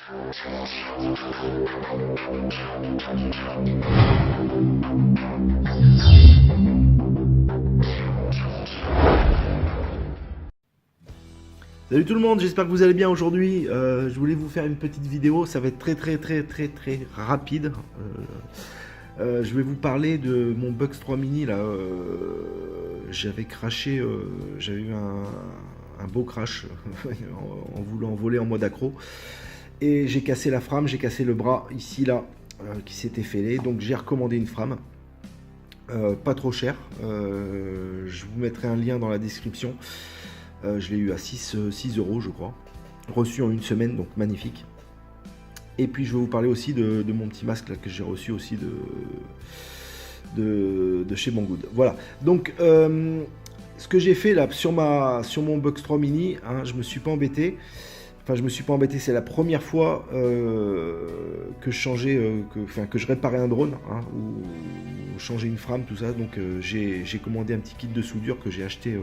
Salut tout le monde, j'espère que vous allez bien aujourd'hui. Je voulais vous faire une petite vidéo, ça va être très rapide. Je vais vous parler de mon Bugs 3 Mini là. J'avais craché, j'avais eu un beau crash en voulant voler en mode accro. Et j'ai cassé la frame, j'ai cassé le bras ici là qui s'était fêlé. Donc j'ai recommandé une frame. Pas trop cher. Je vous mettrai un lien dans la description. Je l'ai eu à 6 € je crois, reçu en une semaine, donc magnifique. Et puis je vais vous parler aussi de mon petit masque là, que j'ai reçu aussi de chez Banggood. Voilà, donc ce que j'ai fait là sur mon Bugs 3 Mini, hein, je me suis pas embêté. Enfin, je me suis pas embêté, c'est la première fois que je changeais, que je réparais un drone, hein, ou changer une frame, tout ça. Donc j'ai commandé un petit kit de soudure que j'ai acheté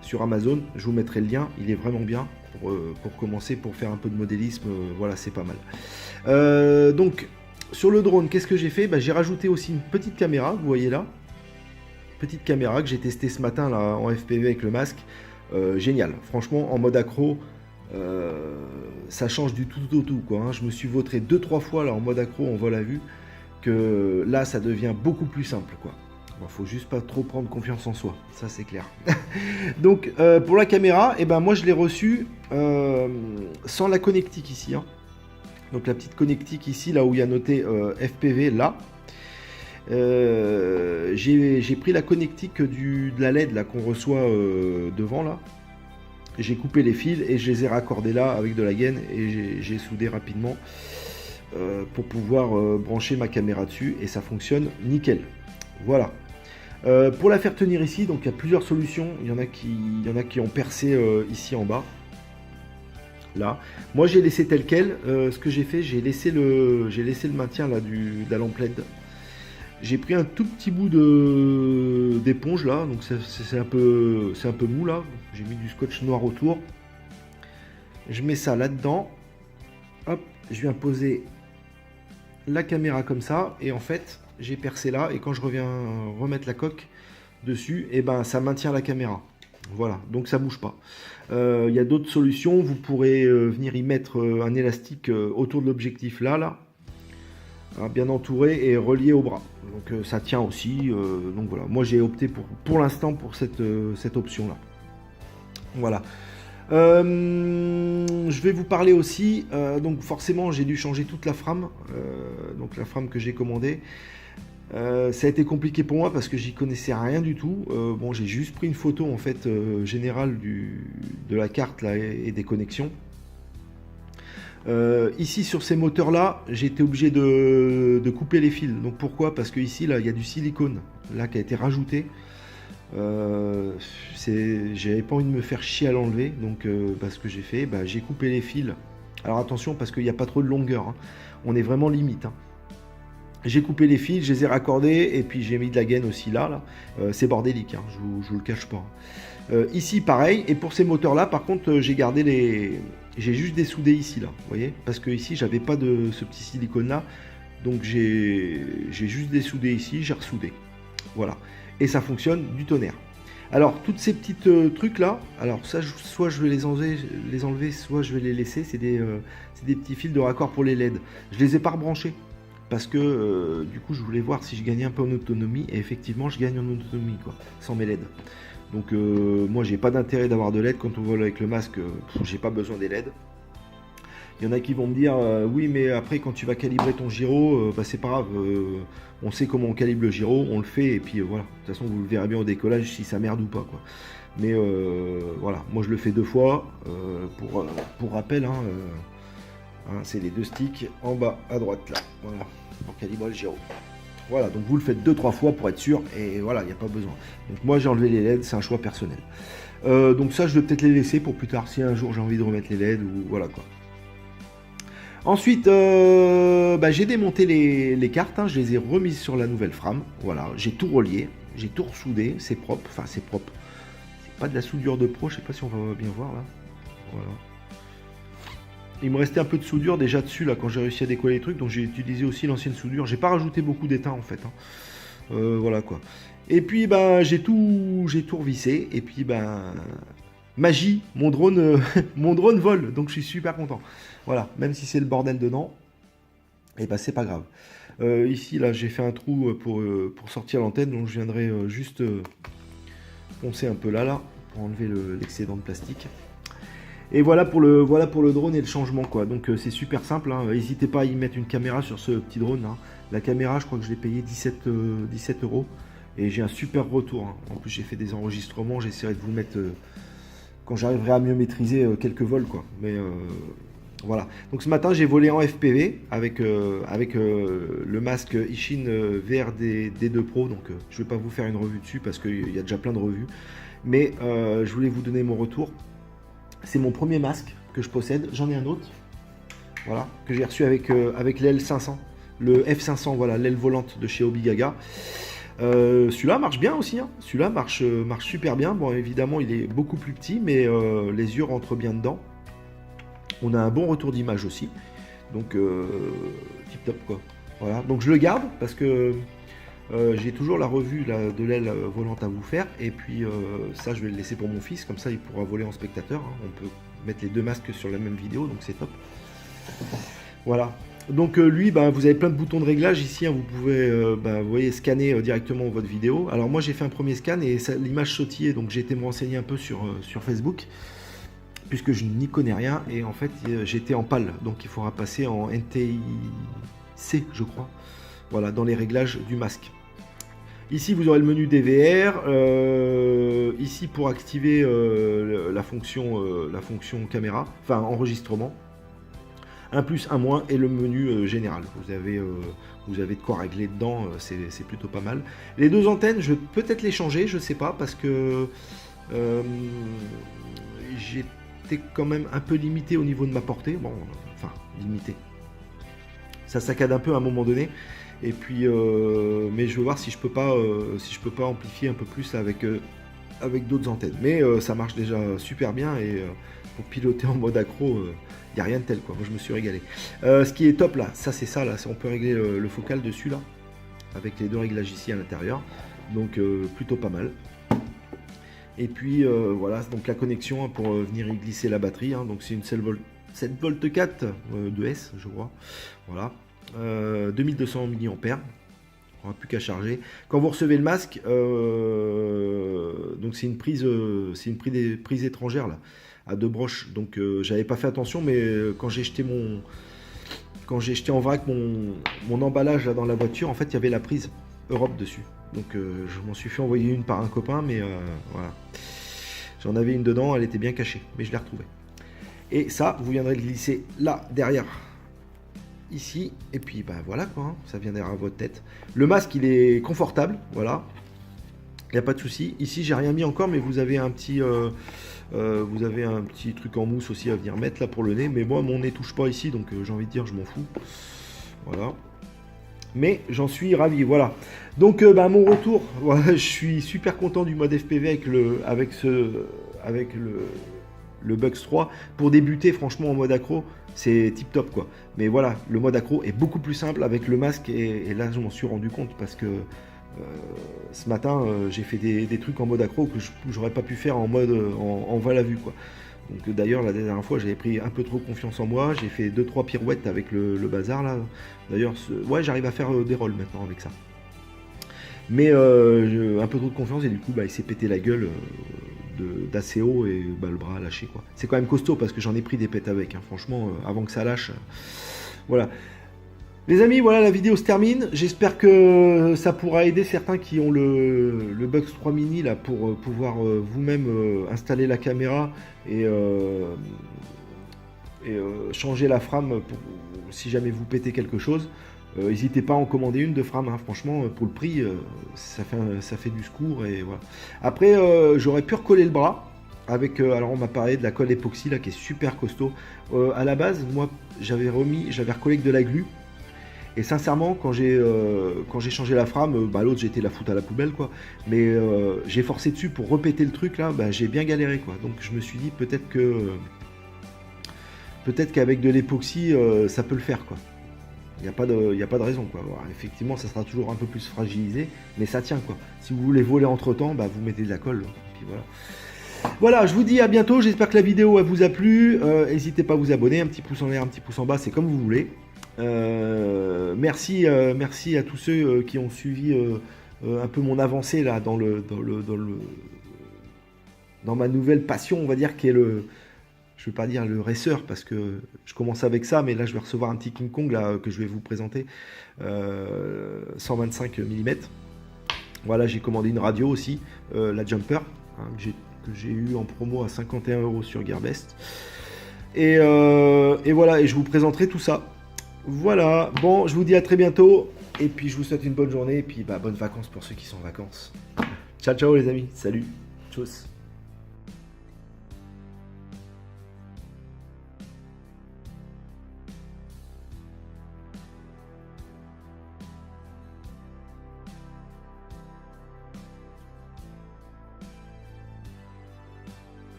sur Amazon. Je vous mettrai le lien, il est vraiment bien pour commencer, pour faire un peu de modélisme. Voilà, c'est pas mal. Donc sur le drone, qu'est-ce que j'ai fait? J'ai rajouté aussi une petite caméra, vous voyez là, petite caméra que j'ai testée ce matin là en FPV avec le masque. Génial, franchement en mode accro. Ça change du tout au tout quoi, hein. Je me suis vautré 2-3 fois là en mode accro en vol à vue, que là ça devient beaucoup plus simple quoi. Bon, faut juste pas trop prendre confiance en soi, ça c'est clair. Donc pour la caméra, moi je l'ai reçue sans la connectique ici, hein. Donc la petite connectique ici là où il y a noté FPV là. J'ai pris la connectique de la LED là qu'on reçoit devant là. J'ai coupé les fils et je les ai raccordés là avec de la gaine et j'ai soudé rapidement pour pouvoir brancher ma caméra dessus et ça fonctionne nickel. Voilà. Pour la faire tenir ici, donc il y a plusieurs solutions. Il y en a qui ont percé ici en bas. Là. Moi j'ai laissé tel quel. Ce que j'ai fait, j'ai laissé le maintien là de la lampe LED. J'ai pris un tout petit bout d'éponge là, donc c'est un peu mou là. J'ai mis du scotch noir autour. Je mets ça là-dedans. Hop, je viens poser la caméra comme ça. Et en fait, j'ai percé là. Et quand je reviens remettre la coque dessus, ça maintient la caméra. Voilà, donc ça bouge pas. Il y a d'autres solutions. Vous pourrez venir y mettre un élastique autour de l'objectif là. Bien entouré et relié au bras, donc ça tient aussi, donc voilà, moi j'ai opté pour l'instant pour cette option là. Voilà, je vais vous parler aussi, donc forcément j'ai dû changer toute la frame, donc la frame que j'ai commandée. Ça a été compliqué pour moi parce que j'y connaissais rien du tout. Bon, j'ai juste pris une photo en fait générale de la carte là et des connexions. Ici sur ces moteurs là j'ai été obligé de couper les fils. Donc pourquoi? Parce que ici là il y a du silicone là qui a été rajouté. J'avais pas envie de me faire chier à l'enlever, donc ce que j'ai fait, j'ai coupé les fils. Alors attention parce qu'il n'y a pas trop de longueur, hein. On est vraiment limite, hein. J'ai coupé les fils, je les ai raccordés et puis j'ai mis de la gaine aussi là. C'est bordélique, hein, je vous le cache pas. Ici pareil, et pour ces moteurs là par contre j'ai juste dessoudé ici là, vous voyez, parce que ici j'avais pas de ce petit silicone là, donc j'ai juste dessoudé ici, j'ai ressoudé, voilà, et ça fonctionne du tonnerre. Alors toutes ces petites trucs là, alors ça soit je vais les enlever, soit je vais les laisser. C'est des petits fils de raccord pour les LED. Je les ai pas rebranchés parce que du coup je voulais voir si je gagnais un peu en autonomie, et effectivement je gagne en autonomie quoi, sans mes LED. Donc moi j'ai pas d'intérêt d'avoir de LED quand on vole avec le masque, j'ai pas besoin des LED. Il y en a qui vont me dire oui mais après quand tu vas calibrer ton gyro, c'est pas grave, on sait comment on calibre le gyro, on le fait et puis voilà. De toute façon vous le verrez bien au décollage si ça merde ou pas quoi. Mais voilà, moi je le fais 2 fois, pour rappel, hein, c'est les 2 sticks en bas à droite là, voilà, pour calibrer le gyro. Voilà, donc vous le faites 2-3 fois pour être sûr, et voilà, il n'y a pas besoin. Donc moi j'ai enlevé les LED, c'est un choix personnel. Donc ça je vais peut-être les laisser pour plus tard, si un jour j'ai envie de remettre les LED, ou voilà quoi. Ensuite, j'ai démonté les cartes, hein, je les ai remises sur la nouvelle frame, voilà, j'ai tout relié, j'ai tout ressoudé, c'est propre, enfin c'est propre. C'est pas de la soudure de pro, je sais pas si on va bien voir là. Voilà. il me restait un peu de soudure déjà dessus là quand j'ai réussi à décoller les trucs, donc j'ai utilisé aussi l'ancienne soudure. J'ai pas rajouté beaucoup d'étain en fait, hein. Voilà quoi. Et puis ben j'ai tout revissé et puis ben magie, mon drone mon drone vole, donc je suis super content. Voilà, même si c'est le bordel dedans, et ben c'est pas grave. Ici là j'ai fait un trou pour sortir l'antenne, donc je viendrai juste poncer un peu là pour enlever l'excédent de plastique. Et voilà pour le drone et le changement quoi. Donc c'est super simple, hein. N'hésitez pas à y mettre une caméra sur ce petit drone, hein. La caméra, je crois que je l'ai payé 17 € et j'ai un super retour, hein. En plus j'ai fait des enregistrements, j'essaierai de vous mettre quand j'arriverai à mieux maîtriser quelques vols quoi. Mais voilà. Donc ce matin j'ai volé en FPV avec le masque Ishin VR D2 Pro. Donc je vais pas vous faire une revue dessus parce qu'il y a déjà plein de revues. Mais je voulais vous donner mon retour. C'est mon premier masque que je possède. J'en ai un autre, voilà, que j'ai reçu avec l'aile 500, le F500, voilà, l'aile volante de chez Obigaga. Celui-là marche bien aussi, hein. Celui-là marche super bien. Bon, évidemment, il est beaucoup plus petit, mais les yeux rentrent bien dedans. On a un bon retour d'image aussi, donc tip top quoi. Voilà, donc je le garde parce que j'ai toujours la revue là, de l'aile volante à vous faire, et puis ça je vais le laisser pour mon fils, comme ça il pourra voler en spectateur, hein. On peut mettre les deux masques sur la même vidéo, donc c'est top. Voilà, donc lui, bah, vous avez plein de boutons de réglage ici, hein. Vous pouvez vous voyez, scanner directement votre vidéo. Alors moi j'ai fait un premier scan et l'image sautillait, donc j'ai été me renseigner un peu sur Facebook, puisque je n'y connais rien, et en fait j'étais en PAL, donc il faudra passer en NTIC je crois, voilà, dans les réglages du masque. Ici, vous aurez le menu DVR. Ici, pour activer la fonction caméra, enfin enregistrement. Un plus, un moins, et le menu général. Vous avez de quoi régler dedans, c'est plutôt pas mal. Les deux antennes, je vais peut-être les changer, je sais pas, parce que j'étais quand même un peu limité au niveau de ma portée. Bon, enfin, limité. Ça saccade un peu à un moment donné. Et puis, mais je veux voir si je peux pas amplifier un peu plus avec d'autres antennes. Mais ça marche déjà super bien, et pour piloter en mode accro, il n'y a rien de tel quoi. Moi je me suis régalé. Ce qui est top là, c'est ça là, on peut régler le focal dessus là, avec les deux réglages ici à l'intérieur. Donc plutôt pas mal. Et puis voilà, donc la connexion, hein, pour venir y glisser la batterie, hein. Donc c'est une 7V4 2S je crois. Voilà. 2200 mAh, on n'a plus qu'à charger. Quand vous recevez le masque, donc c'est une prise étrangère là, à deux broches. Donc j'avais pas fait attention, mais quand j'ai jeté en vrac mon emballage là dans la voiture, en fait il y avait la prise Europe dessus. Donc je m'en suis fait envoyer une par un copain, mais voilà, j'en avais une dedans, elle était bien cachée, mais je l'ai retrouvée. Et ça, vous viendrez le glisser là derrière. Ici, et puis bah voilà quoi, hein, ça vient derrière votre tête. Le masque il est confortable, voilà, il n'y a pas de souci. Ici j'ai rien mis encore, mais vous avez un petit truc en mousse aussi à venir mettre là pour le nez, mais moi mon nez touche pas ici, donc j'ai envie de dire je m'en fous, voilà. Mais j'en suis ravi, voilà. Donc mon retour, voilà, je suis super content du mode FPV avec le Bugs 3. Pour débuter franchement en mode accro, c'est tip top quoi. Mais voilà, le mode accro est beaucoup plus simple avec le masque, et là je m'en suis rendu compte parce que ce matin j'ai fait des trucs en mode accro que j'aurais pas pu faire en mode en vol à vue quoi. Donc d'ailleurs la dernière fois j'avais pris un peu trop confiance en moi, j'ai fait 2-3 pirouettes avec le bazar là. D'ailleurs ouais, j'arrive à faire des rolls maintenant avec ça. Mais un peu trop de confiance, et du coup il s'est pété la gueule d'assez haut, et le bras a lâché quoi. C'est quand même costaud parce que j'en ai pris des pètes avec, hein. Franchement avant que ça lâche, voilà. Les amis, voilà, la vidéo se termine. J'espère que ça pourra aider certains qui ont le Bugs 3 Mini là, pour pouvoir vous-même installer la caméra et changer la frame si jamais vous pétez quelque chose. N'hésitez pas à en commander une de frame, hein. Franchement pour le prix ça fait du secours, et voilà. Après j'aurais pu recoller le bras avec alors on m'a parlé de la colle époxy là qui est super costaud. À la base moi j'avais recollé avec de la glu, et sincèrement quand j'ai changé la frame, l'autre j'ai été la foutre à la poubelle quoi, mais j'ai forcé dessus pour repéter le truc là, j'ai bien galéré quoi. Donc je me suis dit peut-être peut-être qu'avec de l'époxy, ça peut le faire, quoi. Il n'y a pas de raison, quoi. Alors, effectivement, ça sera toujours un peu plus fragilisé, mais ça tient, quoi. Si vous voulez voler entre-temps, bah, vous mettez de la colle, puis voilà. Voilà, je vous dis à bientôt, j'espère que la vidéo elle vous a plu. N'hésitez pas à vous abonner, un petit pouce en l'air, un petit pouce en bas, c'est comme vous voulez. Merci à tous ceux qui ont suivi un peu mon avancée là dans ma nouvelle passion, on va dire, qui est je ne vais pas dire le racer parce que je commence avec ça, mais là je vais recevoir un petit King Kong là, que je vais vous présenter, 125 mm. Voilà, j'ai commandé une radio aussi, la Jumper, hein, que j'ai eu en promo à 51 € sur Gearbest. Et voilà, et je vous présenterai tout ça. Voilà, bon, je vous dis à très bientôt, et puis je vous souhaite une bonne journée, et puis bah, bonnes vacances pour ceux qui sont en vacances. Ciao, ciao les amis, salut, tchuss.